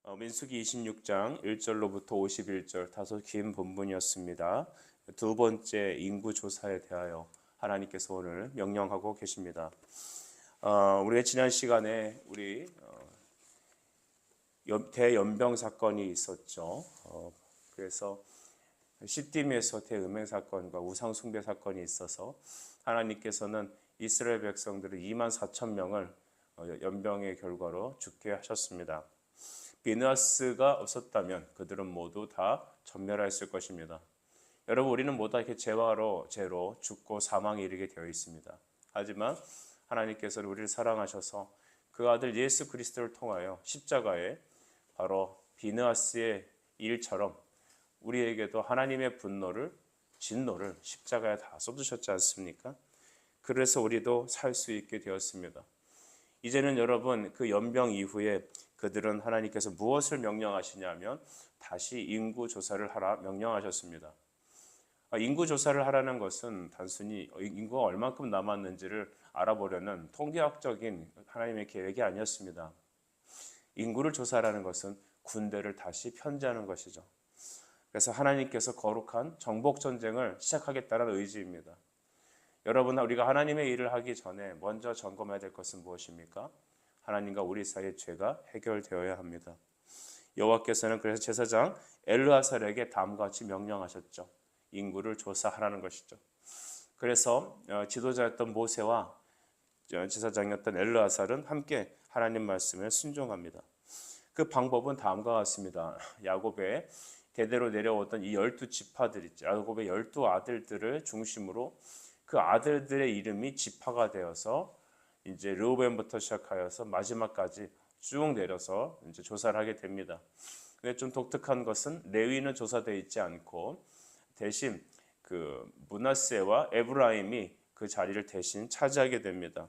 민수기 26장 1절로부터 51절 다소 긴 본문이었습니다. 두 번째 인구 조사에 대하여 하나님께서 오늘 명령하고 계십니다. 우리가 지난 시간에 대연병 사건이 있었죠. 그래서 시딤에서 대음행 사건과 우상 숭배 사건이 있어서 하나님께서는 이스라엘 백성들을 2만 4천 명을 연병의 결과로 죽게 하셨습니다. 비느하스가 없었다면 그들은 모두 다 전멸하였을 것입니다. 여러분, 우리는 모두 이렇게 죄로 죽고 사망에 이르게 되어 있습니다. 하지만 하나님께서는 우리를 사랑하셔서 그 아들 예수 그리스도를 통하여 십자가에 바로 비느하스의 일처럼 우리에게도 하나님의 진노를 십자가에 다 쏟으셨지 않습니까? 그래서 우리도 살 수 있게 되었습니다. 이제는 여러분, 그 연병 이후에 그들은 하나님께서 무엇을 명령하시냐면 다시 인구 조사를 하라 명령하셨습니다. 인구 조사를 하라는 것은 단순히 인구가 얼만큼 남았는지를 알아보려는 통계학적인 하나님의 계획이 아니었습니다. 인구를 조사하라는 것은 군대를 다시 편제하는 것이죠. 그래서 하나님께서 거룩한 정복 전쟁을 시작하겠다는 의지입니다. 여러분, 우리가 하나님의 일을 하기 전에 먼저 점검해야 될 것은 무엇입니까? 하나님과 우리 사이의 죄가 해결되어야 합니다. 여호와께서는 그래서 제사장 엘르아살에게 다음과 같이 명령하셨죠. 인구를 조사하라는 것이죠. 그래서 지도자였던 모세와 제사장이었던 엘르아살은 함께 하나님 말씀에 순종합니다. 그 방법은 다음과 같습니다. 야곱의 대대로 내려오던 이 12지파들 있죠. 야곱의 12아들들을 중심으로 그 아들들의 이름이 지파가 되어서 이제 르우벤부터 시작하여서 마지막까지 쭉 내려서 이제 조사를 하게 됩니다. 근데 좀 독특한 것은 레위는 조사되어 있지 않고 대신 그 므낫세와 에브라임이 그 자리를 대신 차지하게 됩니다.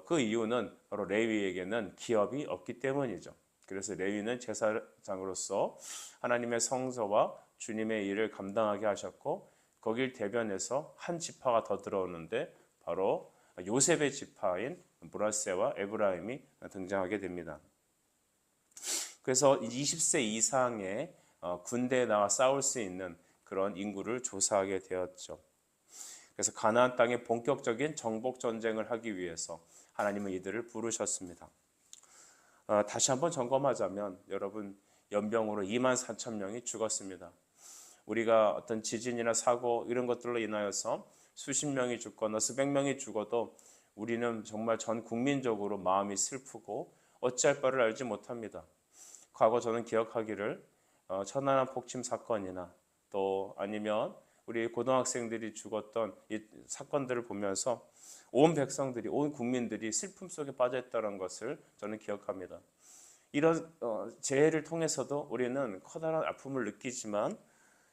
그 이유는 바로 레위에게는 기업이 없기 때문이죠. 그래서 레위는 제사장으로서 하나님의 성소와 주님의 일을 감당하게 하셨고 거길 대변해서 한 지파가 더 들어오는데 바로 요셉의 지파인 므낫세와 에브라임이 등장하게 됩니다. 그래서 20세 이상의 군대에 나와 싸울 수 있는 그런 인구를 조사하게 되었죠. 그래서 가나안 땅에 본격적인 정복 전쟁을 하기 위해서 하나님은 이들을 부르셨습니다. 다시 한번 점검하자면 여러분, 연병으로 2만 4천 명이 죽었습니다. 우리가 어떤 지진이나 사고 이런 것들로 인하여서 수십 명이 죽거나 수백 명이 죽어도 우리는 정말 전 국민적으로 마음이 슬프고 어찌할 바를 알지 못합니다. 과거 저는 기억하기를 천안함 폭침 사건이나 또 아니면 우리 고등학생들이 죽었던 이 사건들을 보면서 온 백성들이, 온 국민들이 슬픔 속에 빠져있다는 것을 저는 기억합니다. 이런 재해를 통해서도 우리는 커다란 아픔을 느끼지만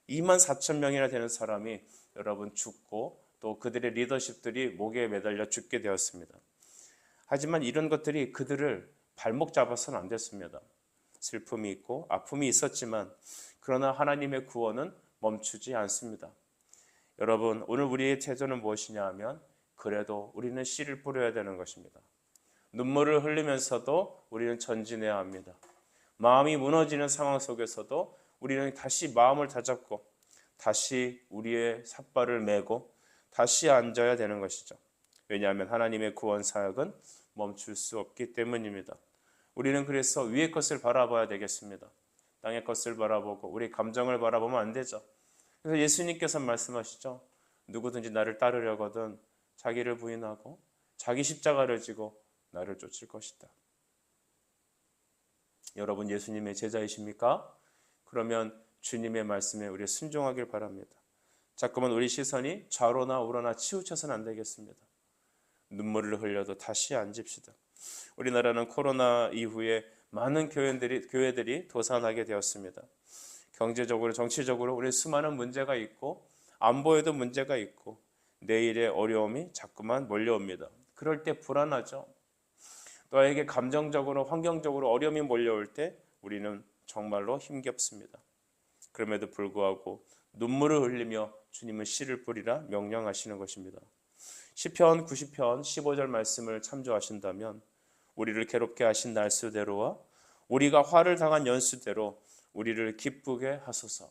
2만 4천 명이나 되는 사람이 여러분 죽고 또 그들의 리더십들이 목에 매달려 죽게 되었습니다. 하지만 이런 것들이 그들을 발목 잡아서는 안 됐습니다. 슬픔이 있고 아픔이 있었지만 그러나 하나님의 구원은 멈추지 않습니다. 여러분, 오늘 우리의 태도는 무엇이냐 하면 그래도 우리는 씨를 뿌려야 되는 것입니다. 눈물을 흘리면서도 우리는 전진해야 합니다. 마음이 무너지는 상황 속에서도 우리는 다시 마음을 다잡고 다시 우리의 삿발을 메고 다시 앉아야 되는 것이죠. 왜냐하면 하나님의 구원 사역은 멈출 수 없기 때문입니다. 우리는 그래서 위의 것을 바라봐야 되겠습니다. 땅의 것을 바라보고 우리 감정을 바라보면 안 되죠. 그래서 예수님께서 말씀하시죠. 누구든지 나를 따르려거든 자기를 부인하고 자기 십자가를 지고 나를 쫓을 것이다. 여러분, 예수님의 제자이십니까? 그러면 주님의 말씀에 우리 순종하길 바랍니다. 자꾸만 우리 시선이 좌로나 우로나 치우쳐서는 안 되겠습니다. 눈물을 흘려도 다시 앉읍시다. 우리나라는 코로나 이후에 많은 교회들이 도산하게 되었습니다. 경제적으로, 정치적으로 우리 수많은 문제가 있고 안보에도 문제가 있고 내일의 어려움이 자꾸만 몰려옵니다. 그럴 때 불안하죠. 너에게 감정적으로, 환경적으로 어려움이 몰려올 때 우리는 정말로 힘겹습니다. 그럼에도 불구하고 눈물을 흘리며 주님은 씨를 뿌리라 명령하시는 것입니다. 시편 90편 15절 말씀을 참조하신다면 우리를 괴롭게 하신 날수대로와 우리가 화를 당한 연수대로 우리를 기쁘게 하소서.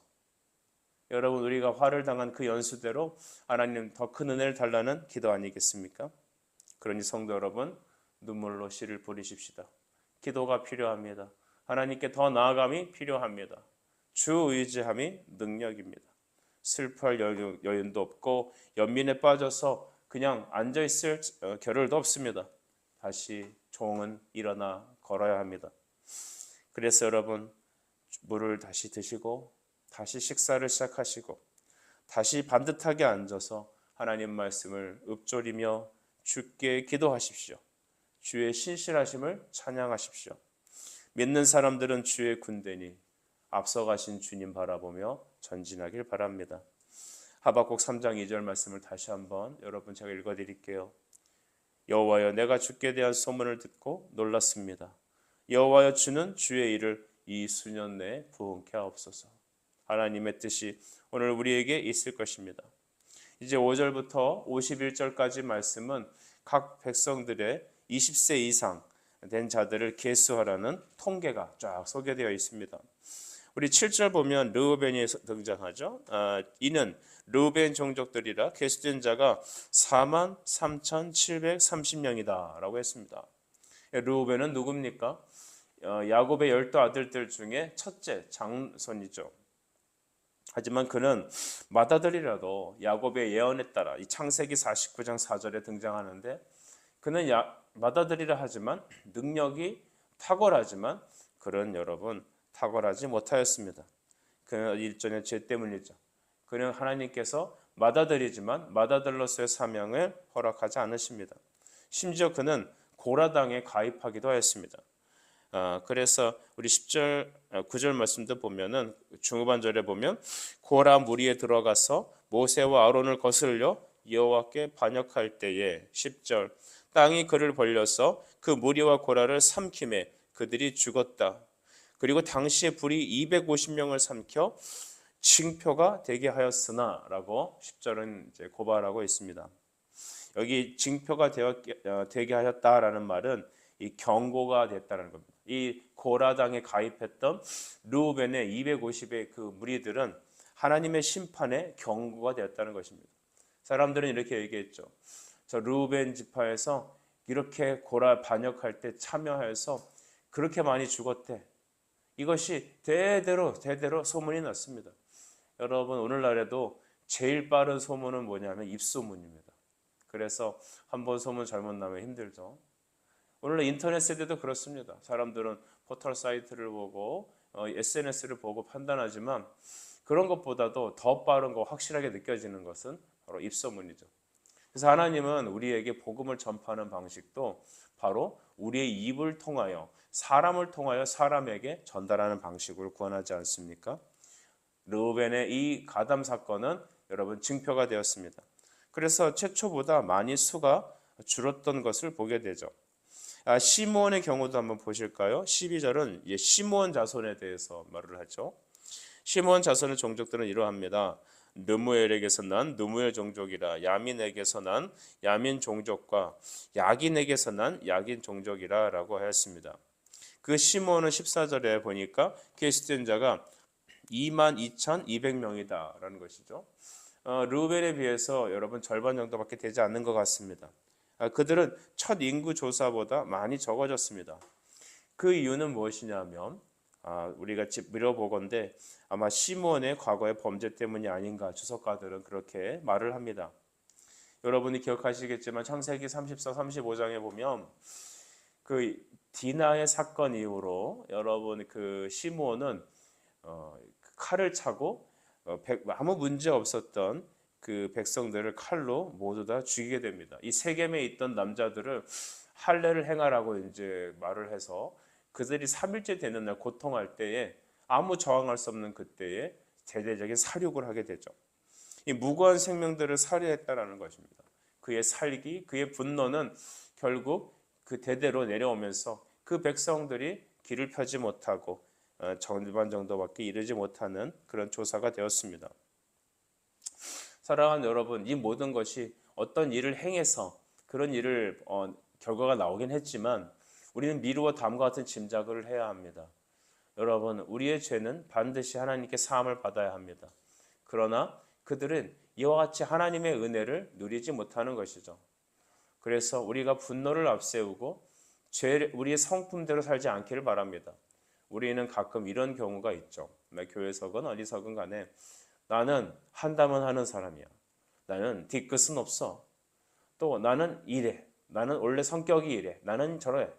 여러분, 우리가 화를 당한 그 연수대로 하나님 더 큰 은혜를 달라는 기도 아니겠습니까? 그러니 성도 여러분, 눈물로 씨를 뿌리십시다. 기도가 필요합니다. 하나님께 더 나아감이 필요합니다. 주 의지함이 능력입니다. 슬퍼할 여유도 없고 연민에 빠져서 그냥 앉아있을 겨를도 없습니다. 다시 종은 일어나 걸어야 합니다. 그래서 여러분, 물을 다시 드시고 다시 식사를 시작하시고 다시 반듯하게 앉아서 하나님 말씀을 읊조리며 주께 기도하십시오. 주의 신실하심을 찬양하십시오. 믿는 사람들은 주의 군대니 앞서가신 주님 바라보며 전진하길 바랍니다. 하박국 3장 2절 말씀을 다시 한번 여러분 제가 읽어드릴게요. 여호와여, 내가 주께 대한 소문을 듣고 놀랐습니다. 여호와여, 주는 주의 일을 이 수년 내에 부응케 하옵소서. 하나님의 뜻이 오늘 우리에게 있을 것입니다. 이제 5절부터 51절까지 말씀은 각 백성들의 20세 이상 된 자들을 계수하라는 통계가 쫙 소개되어 있습니다. 우리 7절 보면 르우벤이 등장하죠. 이는 르우벤 종족들이라 계수된 자가 43,730명이다 라고 했습니다. 르우벤은 누굽니까? 야곱의 12 아들들 중에 첫째 장손이죠. 하지만 그는 맏아들이라도 야곱의 예언에 따라 이 창세기 49장 4절에 등장하는데, 그는 맏아들이라 하지만 능력이 탁월하지만 그는 여러분 탁월하지 못하였습니다. 그는 일전의 죄 때문이죠. 그는 하나님께서 맏아들이지만 맏아들로서의 사명을 허락하지 않으십니다. 심지어 그는 고라당에 가입하기도 하였습니다. 그래서 우리 10절 9절 말씀도 보면은 중후반절에 보면 고라 무리에 들어가서 모세와 아론을 거슬려 여호와께 반역할 때에 10절 땅이 그를 벌려서 그 무리와 고라를 삼키매 그들이 죽었다. 그리고 당시에 불이 250명을 삼켜 징표가 되게 하였으나 라고 10절은 이제 고발하고 있습니다. 여기 징표가 되게 하였다라는 말은 이 경고가 됐다는 겁니다. 이 고라당에 가입했던 르우벤의 250의 그 무리들은 하나님의 심판에 경고가 되었다는 것입니다. 사람들은 이렇게 얘기했죠. 저 르우벤 지파에서 이렇게 고라 반역할 때 참여해서 그렇게 많이 죽었대. 이것이 대대로 소문이 났습니다. 여러분, 오늘날에도 제일 빠른 소문은 뭐냐면 입소문입니다. 그래서 한번 소문 잘못 나면 힘들죠. 오늘날 인터넷 세대도 그렇습니다. 사람들은 포털 사이트를 보고 SNS를 보고 판단하지만 그런 것보다도 더 빠른 거 확실하게 느껴지는 것은 바로 입소문이죠. 그래서 하나님은 우리에게 복음을 전파하는 방식도 바로 우리의 입을 통하여, 사람을 통하여 사람에게 전달하는 방식으로 구원하지 않습니까? 르우벤의 이 가담 사건은 여러분 징표가 되었습니다. 그래서 최초보다 많이 수가 줄었던 것을 보게 되죠. 시므온의 경우도 한번 보실까요? 12절은 시므온 자손에 대해서 말을 하죠. 시므온 자손의 종족들은 이러합니다. 느무엘에게서 난 느무엘 종족이라, 야민에게서 난 야민 종족과 야긴에게서 난 야긴 종족이라 라고 하였습니다. 그 시므온은 14절에 보니까 계수된 자가 22,200명이다 라는 것이죠. 르우벤에 비해서 여러분 절반 정도밖에 되지 않는 것 같습니다. 그들은 첫 인구 조사보다 많이 적어졌습니다. 그 이유는 무엇이냐면 우리가 미뤄보건대 아마 시므온의 과거의 범죄 때문이 아닌가 주석가들은 그렇게 말을 합니다. 여러분이 기억하시겠지만 창세기 34, 35장에 보면 그 디나의 사건 이후로 여러분 그 시므온은 칼을 차고 아무 문제 없었던 그 백성들을 칼로 모두 다 죽이게 됩니다. 이 세겜에 있던 남자들을 할례를 행하라고 이제 말을 해서 그들이 3일째 되는 날 고통할 때에 아무 저항할 수 없는 그때에 대대적인 살육을 하게 되죠. 이 무고한 생명들을 살해했다라는 것입니다. 그의 살기, 그의 분노는 결국 그 대대로 내려오면서 그 백성들이 길을 펴지 못하고 절반 정도밖에 이르지 못하는 그런 조사가 되었습니다. 사랑하는 여러분, 이 모든 것이 어떤 일을 행해서 그런 일을 결과가 나오긴 했지만 우리는 미루어 다음과 같은 짐작을 해야 합니다. 여러분, 우리의 죄는 반드시 하나님께 사함을 받아야 합니다. 그러나 그들은 이와 같이 하나님의 은혜를 누리지 못하는 것이죠. 그래서 우리가 분노를 앞세우고 우리의 성품대로 살지 않기를 바랍니다. 우리는 가끔 이런 경우가 있죠. 교회석은 어디서건 간에 나는 한다면 하는 사람이야. 나는 뒤끝은 없어. 또 나는 이래. 나는 원래 성격이 이래. 나는 저래.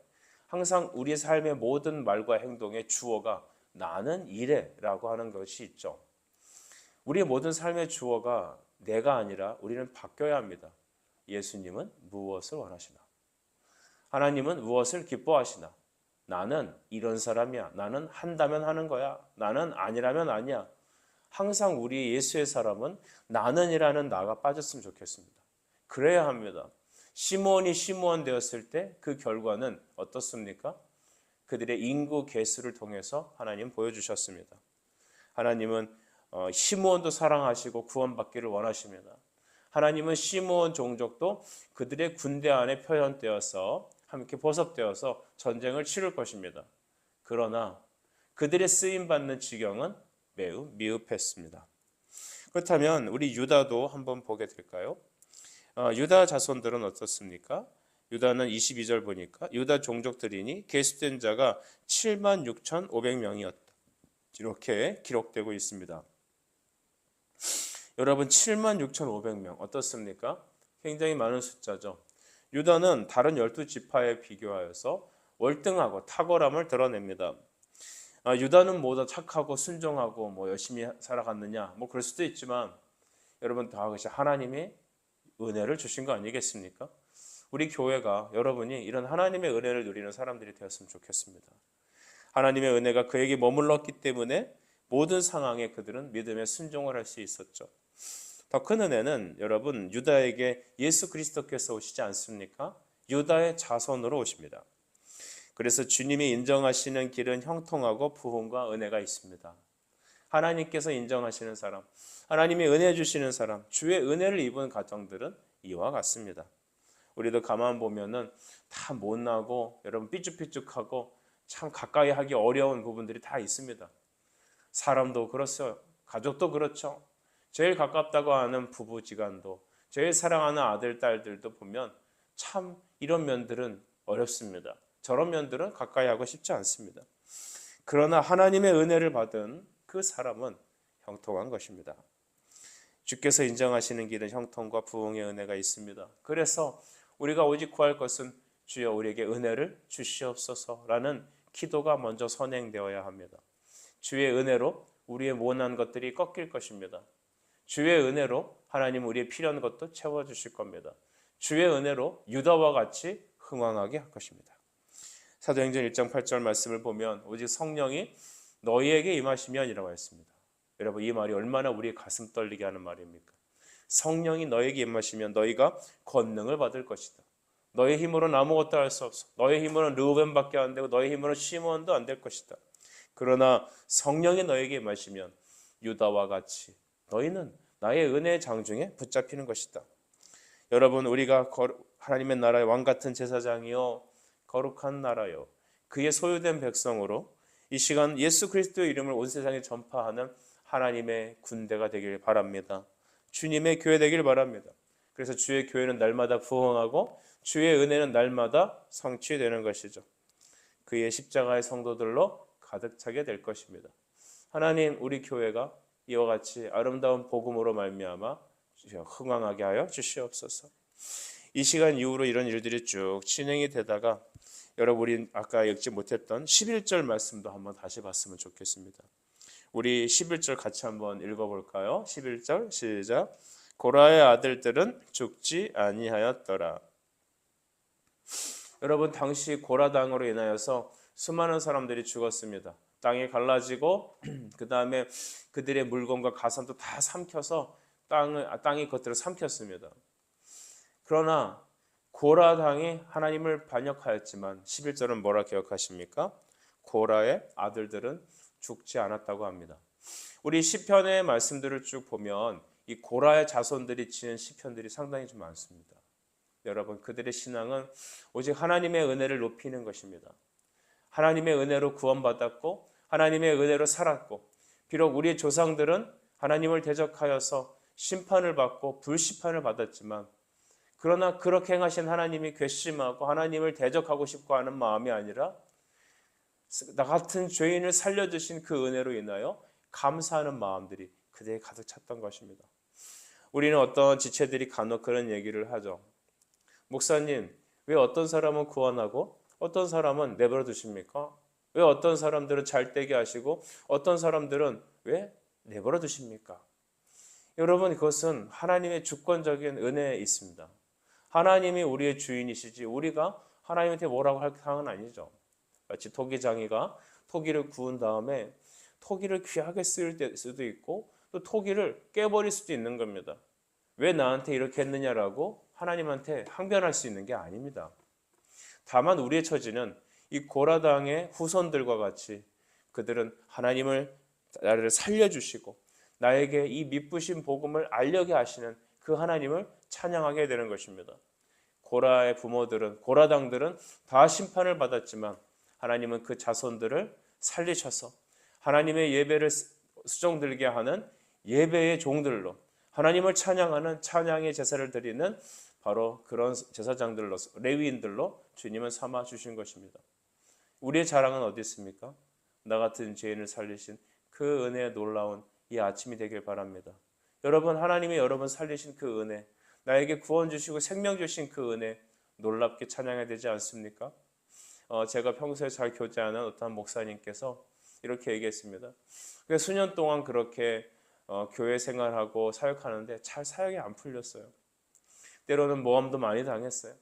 항상 우리의 삶의 모든 말과 행동의 주어가 나는 이래 라고 하는 것이 있죠. 우리의 모든 삶의 주어가 내가 아니라 우리는 바뀌어야 합니다. 예수님은 무엇을 원하시나? 하나님은 무엇을 기뻐하시나? 나는 이런 사람이야. 나는 한다면 하는 거야. 나는 아니라면 아니야. 항상 우리 예수의 사람은 나는이라는 나가 빠졌으면 좋겠습니다. 그래야 합니다. 시므온이 시므온 되었을 때 그 결과는 어떻습니까? 그들의 인구 계수를 통해서 하나님 보여주셨습니다. 하나님은 시므온도 사랑하시고 구원받기를 원하십니다. 하나님은 시므온 종족도 그들의 군대 안에 표현되어서 함께 보섭되어서 전쟁을 치를 것입니다. 그러나 그들의 쓰임받는 지경은 매우 미흡했습니다. 그렇다면 우리 유다도 한번 보게 될까요? 유다 자손들은 어떻습니까? 유다는 22절 보니까 유다 종족들이니 계수된 자가 76,500명이었다. 이렇게 기록되고 있습니다. 여러분 76,500명 어떻습니까? 굉장히 많은 숫자죠. 유다는 다른 12지파에 비교하여서 월등하고 탁월함을 드러냅니다. 유다는 뭐다 착하고 순종하고 열심히 살아갔느냐 그럴 수도 있지만 여러분 다 그것이 하나님이 은혜를 주신 거 아니겠습니까? 우리 교회가 여러분이 이런 하나님의 은혜를 누리는 사람들이 되었으면 좋겠습니다. 하나님의 은혜가 그에게 머물렀기 때문에 모든 상황에 그들은 믿음에 순종을 할 수 있었죠. 더 큰 은혜는 여러분 유다에게 예수 그리스도께서 오시지 않습니까? 유다의 자손으로 오십니다. 그래서 주님이 인정하시는 길은 형통하고 부흥과 은혜가 있습니다. 하나님께서 인정하시는 사람, 하나님이 은혜 주시는 사람, 주의 은혜를 입은 가정들은 이와 같습니다. 우리도 가만 보면은 다 못나고 여러분 삐죽삐죽하고 참 가까이 하기 어려운 부분들이 다 있습니다. 사람도 그렇죠. 가족도 그렇죠. 제일 가깝다고 하는 부부지간도 제일 사랑하는 아들, 딸들도 보면 참 이런 면들은 어렵습니다. 저런 면들은 가까이 하고 싶지 않습니다. 그러나 하나님의 은혜를 받은 그 사람은 형통한 것입니다. 주께서 인정하시는 길은 형통과 부흥의 은혜가 있습니다. 그래서 우리가 오직 구할 것은 주여 우리에게 은혜를 주시옵소서라는 기도가 먼저 선행되어야 합니다. 주의 은혜로 우리의 못난 것들이 꺾일 것입니다. 주의 은혜로 하나님 우리의 필요한 것도 채워주실 겁니다. 주의 은혜로 유다와 같이 흥왕하게 할 것입니다. 사도행전 1장 8절 말씀을 보면 오직 성령이 너희에게 임하시면이라고 했습니다. 여러분 이 말이 얼마나 우리의 가슴 떨리게 하는 말입니까? 성령이 너에게 임하시면 너희가 권능을 받을 것이다. 너의 힘으로는 아무것도 할 수 없어. 너의 힘으로는 르우벤밖에 안 되고 너의 힘으로는 시므온도 안 될 것이다. 그러나 성령이 너에게 임하시면 유다와 같이 너희는 나의 은혜의 장중에 붙잡히는 것이다. 여러분 우리가 하나님의 나라의 왕같은 제사장이요 거룩한 나라요 그의 소유된 백성으로 이 시간 예수 그리스도의 이름을 온 세상에 전파하는 하나님의 군대가 되길 바랍니다. 주님의 교회 되길 바랍니다. 그래서 주의 교회는 날마다 부흥하고 주의 은혜는 날마다 성취되는 것이죠. 그의 십자가의 성도들로 가득 차게 될 것입니다. 하나님 우리 교회가 이와 같이 아름다운 복음으로 말미암아 흥왕하게 하여 주시옵소서. 이 시간 이후로 이런 일들이 쭉 진행이 되다가 여러분 우리 아까 읽지 못했던 11절 말씀도 한번 다시 봤으면 좋겠습니다. 우리 11절 같이 한번 읽어볼까요? 11절 시작. 고라의 아들들은 죽지 아니하였더라. 여러분 당시 고라당으로 인하여서 수많은 사람들이 죽었습니다. 땅이 갈라지고 그 다음에 그들의 물건과 가산도 다 삼켜서 땅이 그것들을 삼켰습니다. 그러나 고라당이 하나님을 반역하였지만 11절은 뭐라 기억하십니까? 고라의 아들들은 죽지 않았다고 합니다. 우리 시편의 말씀들을 쭉 보면 이 고라의 자손들이 지은 시편들이 상당히 좀 많습니다. 여러분, 그들의 신앙은 오직 하나님의 은혜를 높이는 것입니다. 하나님의 은혜로 구원받았고 하나님의 은혜로 살았고, 비록 우리의 조상들은 하나님을 대적하여서 심판을 받고 불심판을 받았지만, 그러나 그렇게 행하신 하나님이 괘씸하고 하나님을 대적하고 싶고 하는 마음이 아니라 나 같은 죄인을 살려주신 그 은혜로 인하여 감사하는 마음들이 그대에 가득 찼던 것입니다. 우리는 어떤 지체들이 간혹 그런 얘기를 하죠. 목사님, 왜 어떤 사람은 구원하고 어떤 사람은 내버려 두십니까? 왜 어떤 사람들은 잘 되게 하시고 어떤 사람들은 왜 내버려 두십니까? 여러분, 그것은 하나님의 주권적인 은혜에 있습니다. 하나님이 우리의 주인이시지 우리가 하나님한테 뭐라고 할 상황은 아니죠. 마치 토기장이가 토기를 구운 다음에 토기를 귀하게 쓸 수도 있고 또 토기를 깨버릴 수도 있는 겁니다. 왜 나한테 이렇게 했느냐라고 하나님한테 항변할 수 있는 게 아닙니다. 다만 우리의 처지는 이 고라당의 후손들과 같이 그들은 하나님을 나를 살려주시고 나에게 이 미쁘신 복음을 알려게 하시는 그 하나님을 찬양하게 되는 것입니다. 고라의 부모들은, 고라당들은 다 심판을 받았지만 하나님은 그 자손들을 살리셔서 하나님의 예배를 수종들게 하는 예배의 종들로, 하나님을 찬양하는 찬양의 제사를 드리는 바로 그런 제사장들로, 레위인들로 주님은 삼아 주신 것입니다. 우리의 자랑은 어디 있습니까? 나 같은 죄인을 살리신 그 은혜의 놀라운 이 아침이 되길 바랍니다. 여러분, 하나님이 여러분 살리신 그 은혜, 나에게 구원 주시고 생명 주신 그 은혜 놀랍게 찬양해야 되지 않습니까? 제가 평소에 잘 교제하는 어떤 목사님께서 이렇게 얘기했습니다. 수년 동안 그렇게 교회 생활하고 사역하는데 잘 사역이 안 풀렸어요. 때로는 모함도 많이 당했어요.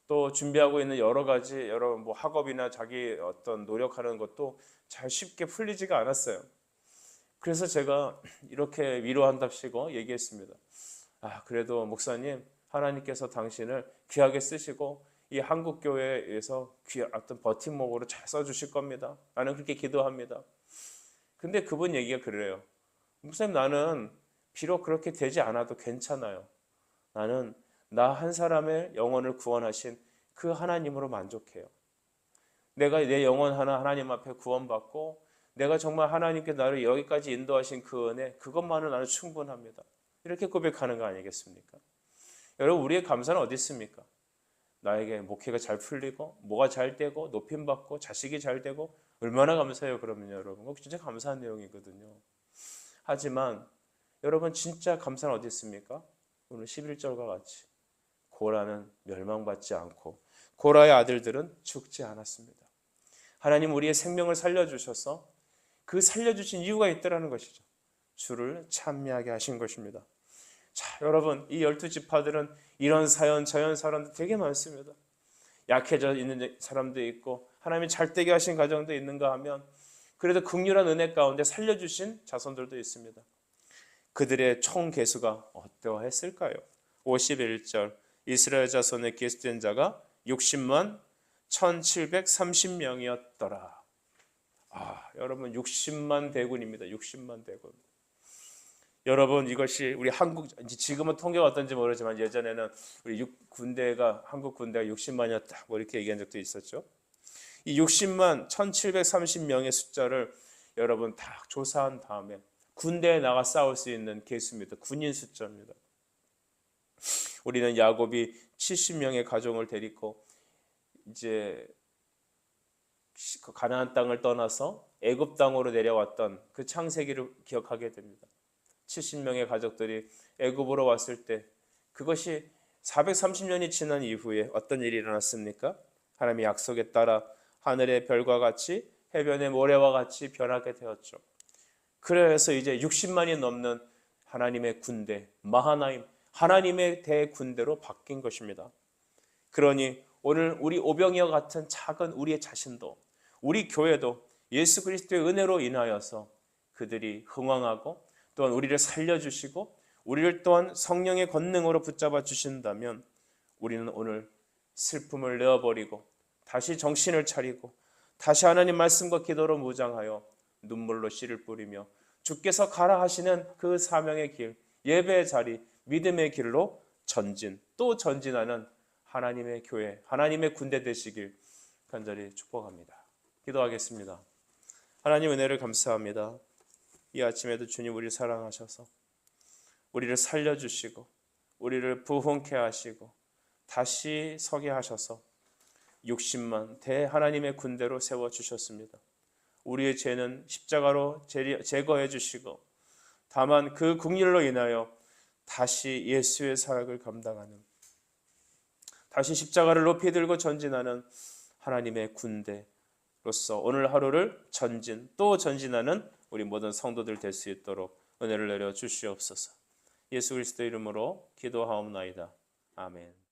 또 준비하고 있는 여러 가지 학업이나 자기 어떤 노력하는 것도 잘 쉽게 풀리지가 않았어요. 그래서 제가 이렇게 위로한답시고 얘기했습니다. 그래도 목사님, 하나님께서 당신을 귀하게 쓰시고 이 한국교회에서 어떤 버팀목으로 잘 써주실 겁니다. 나는 그렇게 기도합니다. 근데 그분 얘기가 그래요. 목사님, 나는 비록 그렇게 되지 않아도 괜찮아요. 나는 나 한 사람의 영혼을 구원하신 그 하나님으로 만족해요. 내가 내 영혼 하나 하나님 앞에 구원받고 내가 정말 하나님께 나를 여기까지 인도하신 그 은혜, 그것만은 나는 충분합니다. 이렇게 고백하는 거 아니겠습니까? 여러분, 우리의 감사는 어디 있습니까? 나에게 목회가 잘 풀리고 뭐가 잘 되고 높임받고 자식이 잘 되고 얼마나 감사해요. 그러면 여러분, 그거 진짜 감사한 내용이거든요. 하지만 여러분, 진짜 감사는 어디 있습니까? 오늘 11절과 같이 고라는 멸망받지 않고 고라의 아들들은 죽지 않았습니다. 하나님 우리의 생명을 살려주셔서 그 살려주신 이유가 있더라는 것이죠. 주를 찬미하게 하신 것입니다. 자, 여러분, 이 12지파들은 이런 사연 저런 사람들 되게 많습니다. 약해져 있는 사람도 있고 하나님이 잘되게 하신 가정도 있는가 하면 그래도 긍휼한 은혜 가운데 살려주신 자손들도 있습니다. 그들의 총 개수가 어떠했을까요? 51절 이스라엘 자손의 기수된 자가 60만 1730명이었더라. 여러분, 60만 대군입니다. 60만 대군. 여러분, 이것이 우리 한국, 지금은 통계가 어떤지 모르지만 예전에는 우리 한국 군대가 60만이었다 뭐 이렇게 얘기한 적도 있었죠. 이 60만 1730명의 숫자를 여러분 다 조사한 다음에 군대에 나가 싸울 수 있는 개수입니다. 군인 숫자입니다. 우리는 야곱이 70명의 가족을 데리고 이제 가나안 땅을 떠나서 애굽 땅으로 내려왔던 그 창세기를 기억하게 됩니다. 70명의 가족들이 애굽으로 왔을 때 그것이 430년이 지난 이후에 어떤 일이 일어났습니까? 하나님의 약속에 따라 하늘의 별과 같이 해변의 모래와 같이 변하게 되었죠. 그래서 이제 60만이 넘는 하나님의 군대, 마하나임, 하나님의 대군대로 바뀐 것입니다. 그러니 오늘 우리 오병이와 같은 작은 우리의 자신도, 우리 교회도 예수 그리스도의 은혜로 인하여서 그들이 흥왕하고 또한 우리를 살려주시고 우리를 또한 성령의 권능으로 붙잡아 주신다면 우리는 오늘 슬픔을 내어버리고 다시 정신을 차리고 다시 하나님 말씀과 기도로 무장하여 눈물로 씨를 뿌리며 주께서 가라 하시는 그 사명의 길, 예배의 자리, 믿음의 길로 전진 또 전진하는 하나님의 교회, 하나님의 군대 되시길 간절히 축복합니다. 기도하겠습니다. 하나님 은혜를 감사합니다. 이 아침에도 주님 우리를 사랑하셔서 우리를 살려주시고 우리를 부흥케 하시고 다시 서게 하셔서 60만 대하나님의 군대로 세워주셨습니다. 우리의 죄는 십자가로 제거해 주시고 다만 그 국률로 인하여 다시 예수의 사역을 감당하는, 다시 십자가를 높이 들고 전진하는 하나님의 군대로서 오늘 하루를 전진 또 전진하는 우리 모든 성도들 될 수 있도록 은혜를 내려 주시옵소서. 예수 그리스도 이름으로 기도하옵나이다. 아멘.